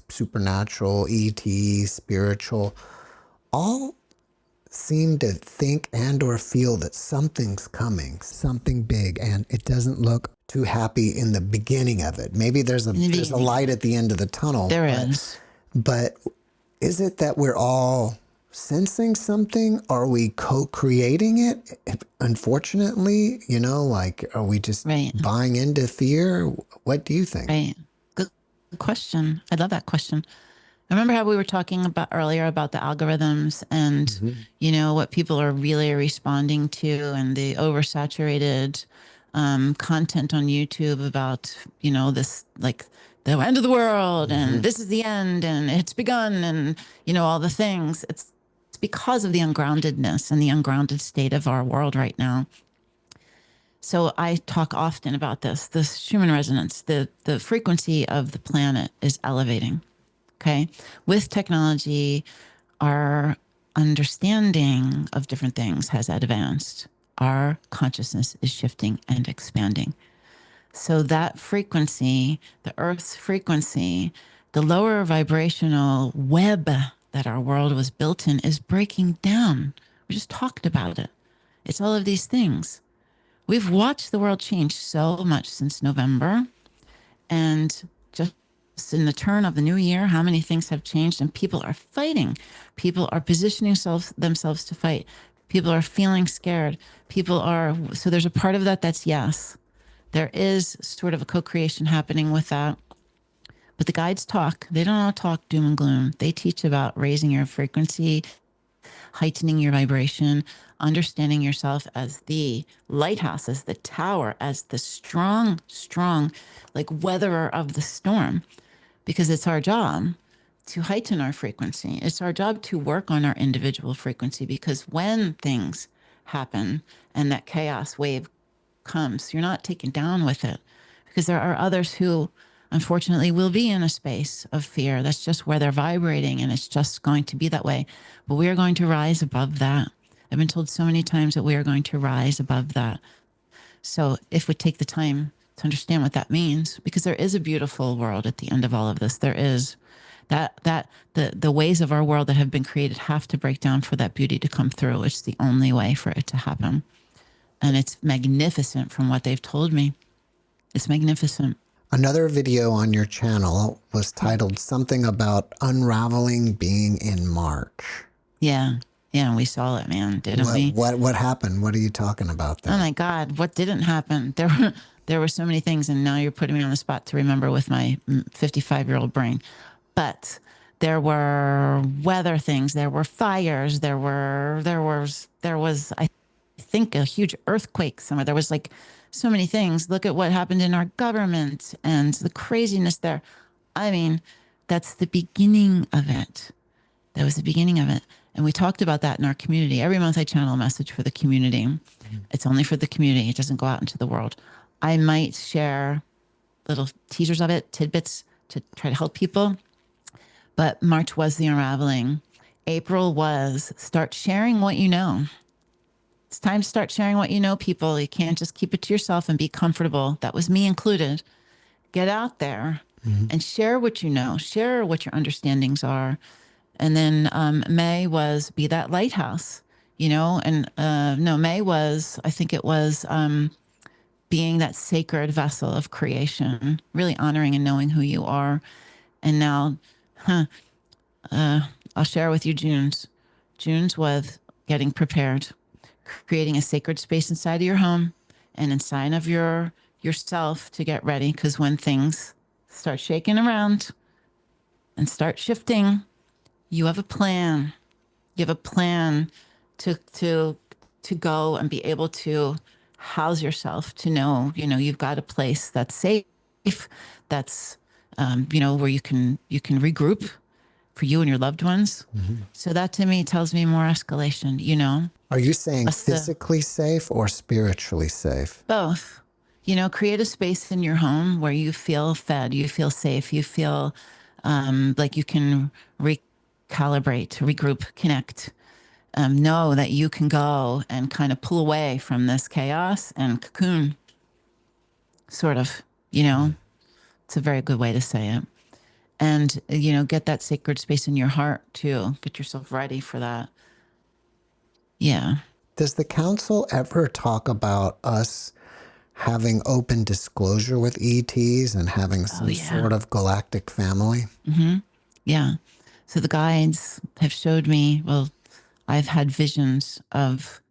supernatural, ET, spiritual, all seem to think and or feel that something's coming, something big, and it doesn't look too happy in the beginning of it. Maybe there's a light at the end of the tunnel. There is. But is it that we're all sensing something? Are we co-creating it? Unfortunately, are we just buying into fear? What do you think? Right. Good question. I love that question. I remember how we were talking about earlier about the algorithms and, what people are really responding to, and the oversaturated content on YouTube about, this, the end of the world and this is the end and it's begun and, all the things. It's because of the ungroundedness and the ungrounded state of our world right now. So I talk often about this Schumann resonance, the frequency of the planet is elevating. Okay. With technology, our understanding of different things has advanced. Our consciousness is shifting and expanding. So that frequency, the Earth's frequency, the lower vibrational web that our world was built in is breaking down. We just talked about it. It's all of these things. We've watched the world change so much since November. And just in the turn of the new year, how many things have changed, and people are fighting. People are positioning themselves to fight. People are feeling scared. So there's a part of that that's yes. There is sort of a co-creation happening with that. But the guides talk. They don't talk doom and gloom. They teach about raising your frequency, heightening your vibration, understanding yourself as the lighthouse, as the tower, as the strong, like weatherer of the storm, because it's our job to heighten our frequency. It's our job to work on our individual frequency, because when things happen and that chaos wave comes, you're not taken down with it, because there are others who unfortunately will be in a space of fear. That's just where they're vibrating, and it's just going to be that way. But we are going to rise above that. I've been told so many times that we are going to rise above that. So if we take the time to understand what that means, because there is a beautiful world at the end of all of this, there is the ways of our world that have been created have to break down for that beauty to come through. It's the only way for it to happen. And it's magnificent from what they've told me. It's magnificent. Another video on your channel was titled something about unraveling being in March. Yeah. Yeah, we saw it, man, didn't we? What happened? What are you talking about there? Oh my God, what didn't happen? There were so many things, and now you're putting me on the spot to remember with my 55-year-old brain. But there were weather things, there were fires, there was I think a huge earthquake somewhere. There was like so many things. Look at what happened in our government and the craziness there. I mean, that's the beginning of it. That was the beginning of it. And we talked about that in our community. Every month I channel a message for the community. Mm-hmm. It's only for the community. It doesn't go out into the world. I might share little teasers of it, tidbits to try to help people. But March was the unraveling. April was start sharing what you know. It's time to start sharing what you know, people. You can't just keep it to yourself and be comfortable. That was me included. Get out there and share what you know. Share what your understandings are. And then May was be that lighthouse, you know, and May was, I think it was being that sacred vessel of creation, really honoring and knowing who you are. And now, I'll share with you June's. June's was getting prepared, creating a sacred space inside of your home and inside of yourself to get ready. Because when things start shaking around and start shifting, you have a plan. You have a plan to go and be able to house yourself, to know, you've got a place that's safe, that's, where you can regroup for you and your loved ones. Mm-hmm. So that to me tells me more escalation, Are you saying physically safe or spiritually safe? Both. Create a space in your home where you feel fed, you feel safe, you feel like you can recalibrate, regroup, connect. Know that you can go and kind of pull away from this chaos and cocoon, sort of, It's a very good way to say it. And, get that sacred space in your heart too. Get yourself ready for that. Yeah. Does the council ever talk about us having open disclosure with ETs and having some sort of galactic family? Mm-hmm. Yeah. So the guides have showed me, I've had visions of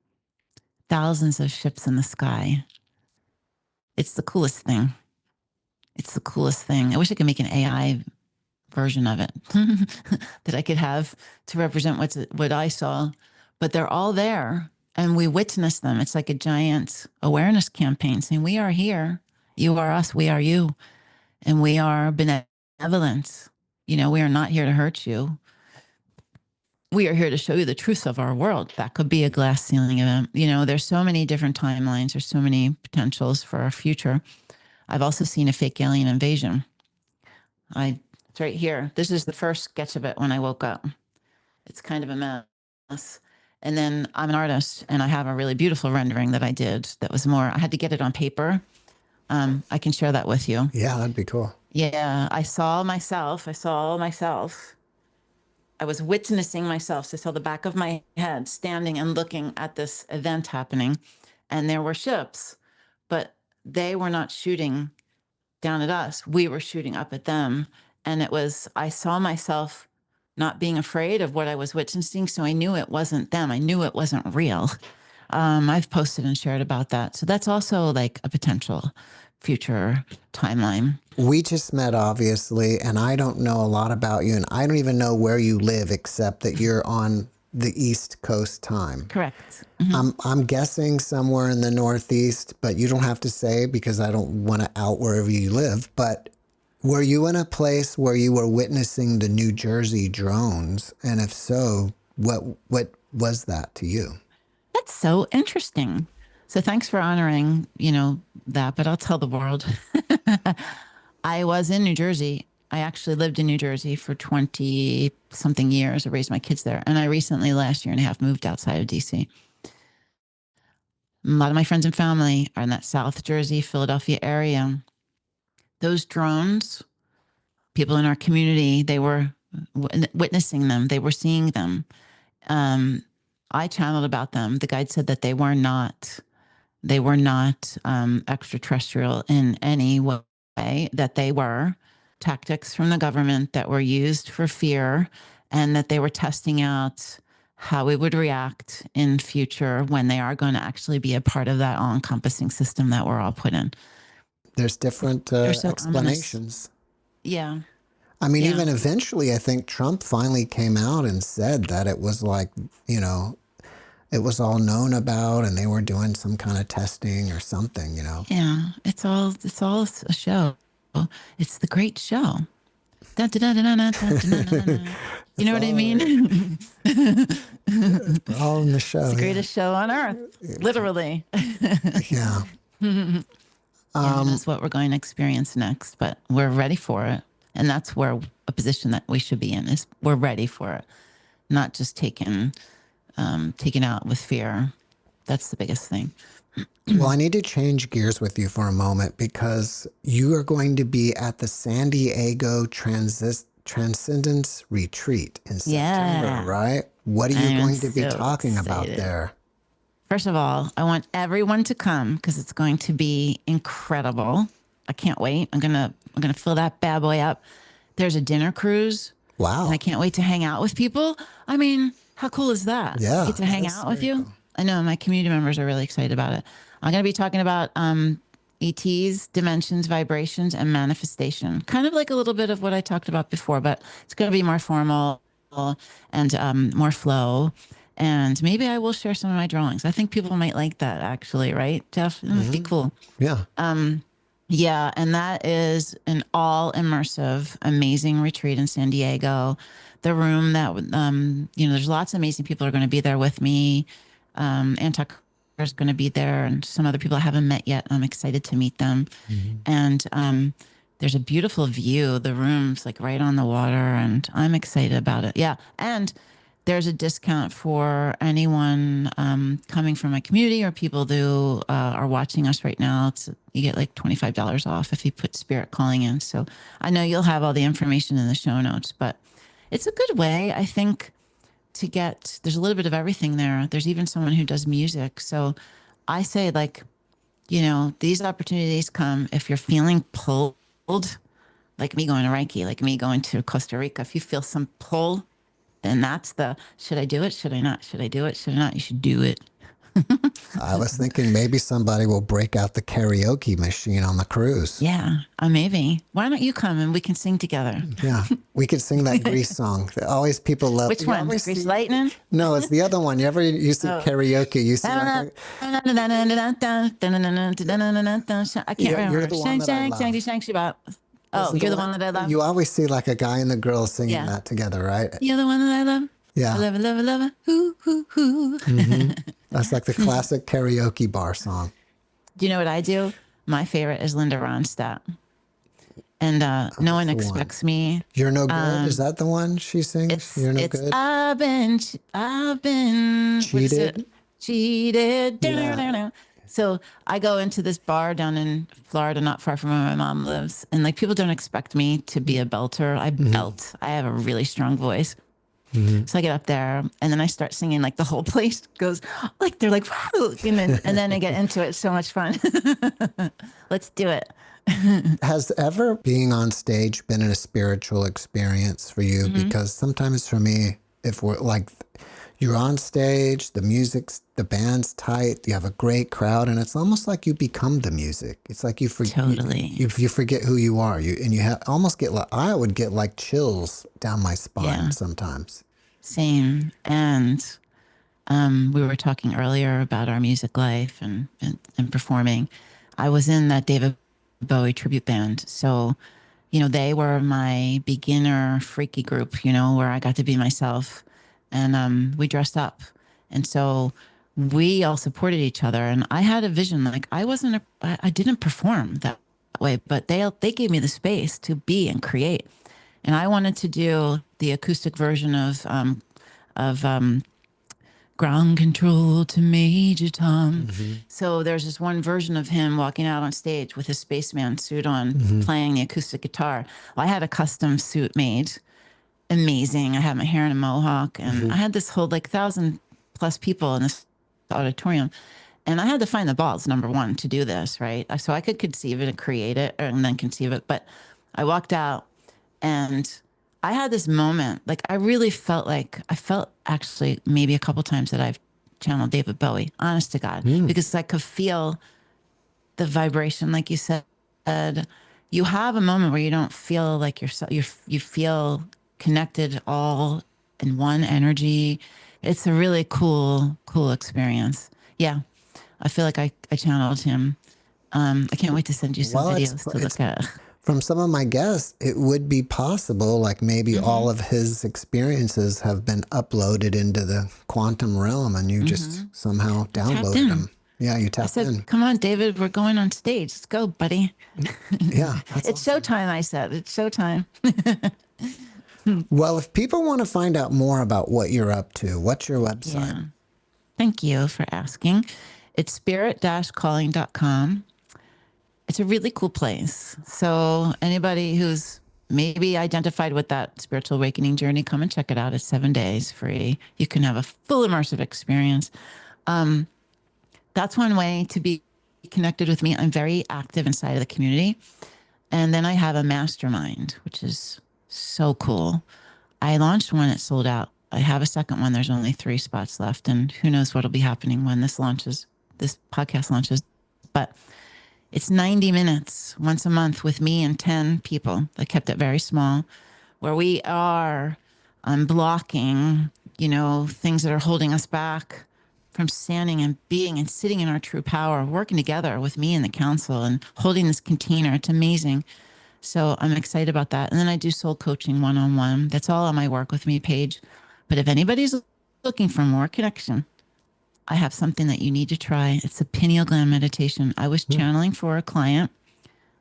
thousands of ships in the sky. It's the coolest thing. It's the coolest thing. I wish I could make an AI version of it that I could have to represent what I saw, but they're all there and we witness them. It's like a giant awareness campaign saying, we are here. You are us. We are you. And we are benevolent. We are not here to hurt you. We are here to show you the truth of our world. That could be a glass ceiling event. There's so many different timelines. There's so many potentials for our future. I've also seen a fake alien invasion. It's right here. This is the first sketch of it when I woke up. It's kind of a mess. And then I'm an artist and I have a really beautiful rendering that I did that was more, I had to get it on paper. I can share that with you. Yeah, that'd be cool. Yeah, I saw myself. I was witnessing myself. So I saw the back of my head standing and looking at this event happening. And there were ships, but they were not shooting down at us, we were shooting up at them. And I saw myself not being afraid of what I was witnessing. So I knew it wasn't them. I knew it wasn't real. I've posted and shared about that. So that's also like a potential future timeline. We just met, obviously, and I don't know a lot about you, and I don't even know where you live except that you're on the East Coast time. Correct. I'm guessing somewhere in the Northeast, but you don't have to say because I don't want to out wherever you live. But were you in a place where you were witnessing the New Jersey drones? And if so, what was that to you? That's so interesting. So thanks for honoring, that, but I'll tell the world. I was in New Jersey. I actually lived in New Jersey for 20 something years. I raised my kids there. And I recently, last year and a half, moved outside of DC. A lot of my friends and family are in that South Jersey, Philadelphia area. Those drones, people in our community, they were witnessing them. They were seeing them. I channeled about them. The guide said that they were not extraterrestrial in any way, that they were tactics from the government that were used for fear, and that they were testing out how we would react in future when they are going to actually be a part of that all-encompassing system that we're all put in. There's different explanations. Yeah. I mean, even eventually, I think Trump finally came out and said that it was like, it was all known about and they were doing some kind of testing or something, Yeah, it's all a show. It's the great show. You know what I mean? We're all in the show. It's the greatest show on earth, literally. Yeah. That's what we're going to experience next, but we're ready for it. And that's where a position that we should be in is we're ready for it, not just taken out with fear. That's the biggest thing. Well, I need to change gears with you for a moment because you are going to be at the San Diego Transcendence Retreat in September, right? What are you going to be talking about there? First of all, I want everyone to come because it's going to be incredible. I can't wait. I'm gonna fill that bad boy up. There's a dinner cruise. Wow. And I can't wait to hang out with people. I mean, how cool is that? Yeah. Get to hang out with you. Cool. I know my community members are really excited about it. I'm going to be talking about ETs, dimensions, vibrations, and manifestation. Kind of like a little bit of what I talked about before, but it's going to be more formal and more flow. And maybe I will share some of my drawings. I think people might like that, actually, right, Jeff? It would be cool. Yeah. Yeah, and that is an all immersive, amazing retreat in San Diego. The room that, there's lots of amazing people are going to be there with me. Antok is going to be there, and some other people I haven't met yet. I'm excited to meet them. And there's a beautiful view. The room's like right on the water, and I'm excited about it. Yeah, and there's a discount for anyone coming from my community or people who are watching us right now. You get like $25 off if you put Spirit Calling in. So I know you'll have all the information in the show notes, but it's a good way, I think, to get, there's a little bit of everything there. There's even someone who does music. So I say, like, these opportunities come if you're feeling pulled, like me going to Reiki, like me going to Costa Rica. If you feel some pull, then that's should I do it? Should I not? Should I do it? Should I not? You should do it. I was thinking maybe somebody will break out the karaoke machine on the cruise. Yeah, maybe. Why don't you come and we can sing together? Yeah, we could sing that Grease song. Always people love. Which one? Grease Lightning? No, it's the other one. You ever used to karaoke? You see like I can't remember. You're the one that I love. Oh, you're the one that I love? You always see like a guy and the girl singing that together, right? You're the one that I love? Yeah. I love it, love it, love it. Hoo, hoo, hoo. That's like the classic karaoke bar song. Do you know what I do? My favorite is Linda Ronstadt. And no one expects me. You're no good. Is that the one she sings? You're no good. I've been cheated. Cheated. Yeah. So I go into this bar down in Florida, not far from where my mom lives, and like people don't expect me to be a belter. I belt. I have a really strong voice. So I get up there and then I start singing, like the whole place goes like, they're like, wow. And then I get into it. It's so much fun. Let's do it. Has ever being on stage been a spiritual experience for you? Because sometimes for me, if we're like, you're on stage, the band's tight, you have a great crowd, and it's almost like you become the music. It's like you Totally. you forget who you are. Almost get like, I would get like chills down my spine Yeah. sometimes. Same. And we were talking earlier about our music life and performing. I was in that David Bowie tribute band. So, they were my beginner freaky group, where I got to be myself. And we dressed up. And so we all supported each other. And I had a vision, like I didn't perform that way, but they gave me the space to be and create. And I wanted to do the acoustic version of ground control to Major Tom. So there's this one version of him walking out on stage with his spaceman suit on, playing the acoustic guitar. Well, I had a custom suit made, amazing. I had my hair in a mohawk, and I had this whole 1,000+ people in this auditorium. And I had to find the balls, number one, to do this, right? So I could conceive it and create it and then conceive it. But I walked out and I had this moment, I felt actually maybe a couple times that I've channeled David Bowie, honest to God, because I could feel the vibration, like you said. You have a moment where you don't feel like yourself, you feel connected all in one energy. It's a really cool experience. Yeah, I feel like I channeled him. I can't wait to send you some videos to look at. From some of my guests, it would be possible, like maybe all of his experiences have been uploaded into the quantum realm and you just somehow downloaded them. Yeah, you tapped in. Come on, David, we're going on stage. Let's go, buddy. Yeah. It's showtime, I said. It's showtime. Well, if people want to find out more about what you're up to, what's your website? Yeah. Thank you for asking. It's spirit-calling.com. It's a really cool place. So anybody who's maybe identified with that spiritual awakening journey, come and check it out. It's 7 days free. You can have a full immersive experience. That's one way to be connected with me. I'm very active inside of the community. And then I have a mastermind, which is so cool. I launched one, it sold out. I have a second one. There's only 3 spots left. And who knows what'll be happening when this podcast launches. But it's 90 minutes once a month with me and 10 people. I kept it very small, where we are blocking, things that are holding us back from standing and being and sitting in our true power, working together with me and the council and holding this container. It's amazing. So I'm excited about that. And then I do soul coaching one-on-one. That's all on my Work With Me page. But if anybody's looking for more connection, I have something that you need to try. It's a pineal gland meditation. I was channeling for a client.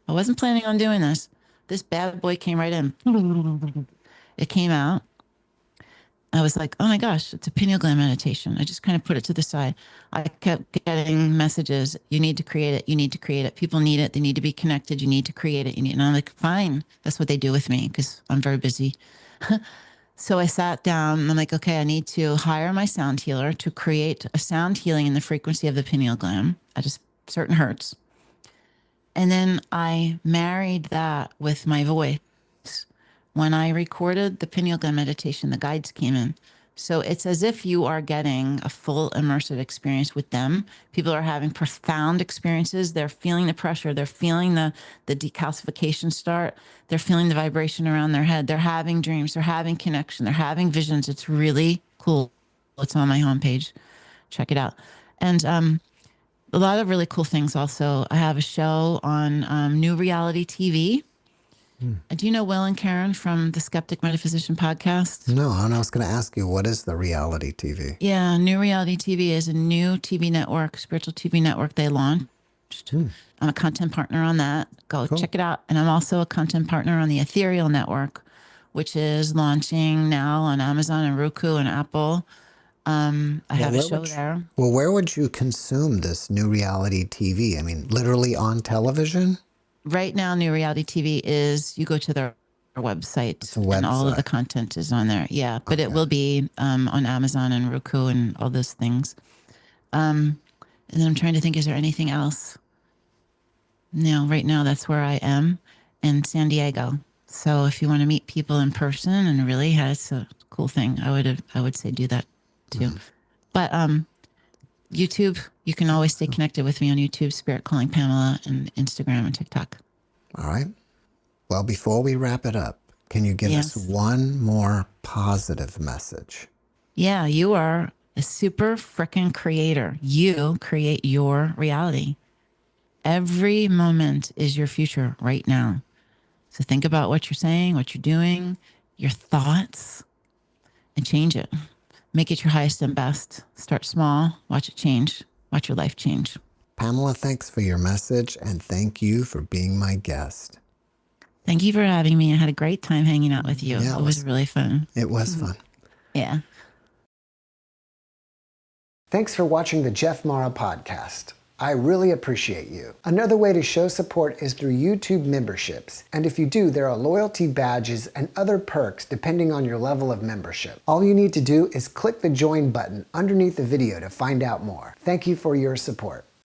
I wasn't planning on doing this. This bad boy came right in. It came out. I was like, oh my gosh, it's a pineal gland meditation. I just kind of put it to the side. I kept getting messages. You need to create it. You need to create it. People need it. They need to be connected. You need to create it. And I'm like, fine. That's what they do with me because I'm very busy. So I sat down and I'm like, okay, I need to hire my sound healer to create a sound healing in the frequency of the pineal gland at a certain hertz. And then I married that with my voice. When I recorded the pineal gland meditation, the guides came in. So it's as if you are getting a full immersive experience with them. People are having profound experiences. They're feeling the pressure. They're feeling the decalcification start. They're feeling the vibration around their head. They're having dreams. They're having connection. They're having visions. It's really cool. It's on my homepage. Check it out. And a lot of really cool things also. I have a show on New Reality TV. Do you know Will and Karen from the Skeptic Metaphysician podcast? No, and I was going to ask you, what is the reality TV? Yeah, New Reality TV is a new TV network, spiritual TV network they launched. I'm a content partner on that. Go check it out. And I'm also a content partner on the Ethereal Network, which is launching now on Amazon and Roku and Apple. I have a show there. Well, where would you consume this New Reality TV? I mean, literally on television? Right now, New Reality TV is, you go to their website and all of the content is on there. Yeah, but it will be on Amazon and Roku and all those things. And then I'm trying to think, is there anything else? right now that's where I am in San Diego. So if you want to meet people in person and really has a cool thing, I would say do that too. But YouTube, you can always stay connected with me on YouTube, Spirit Calling Pamela, and Instagram and TikTok. All right. Well, before we wrap it up, can you give us one more positive message? Yeah, you are a super frickin' creator. You create your reality. Every moment is your future right now. So think about what you're saying, what you're doing, your thoughts, and change it. Make it your highest and best. Start small, watch it change, watch your life change. Pamela, thanks for your message, and thank you for being my guest. Thank you for having me. I had a great time hanging out with you. Yeah, it was really fun. It was fun. Yeah. Thanks for watching the JeffMara podcast. I really appreciate you. Another way to show support is through YouTube memberships. And if you do, there are loyalty badges and other perks depending on your level of membership. All you need to do is click the join button underneath the video to find out more. Thank you for your support.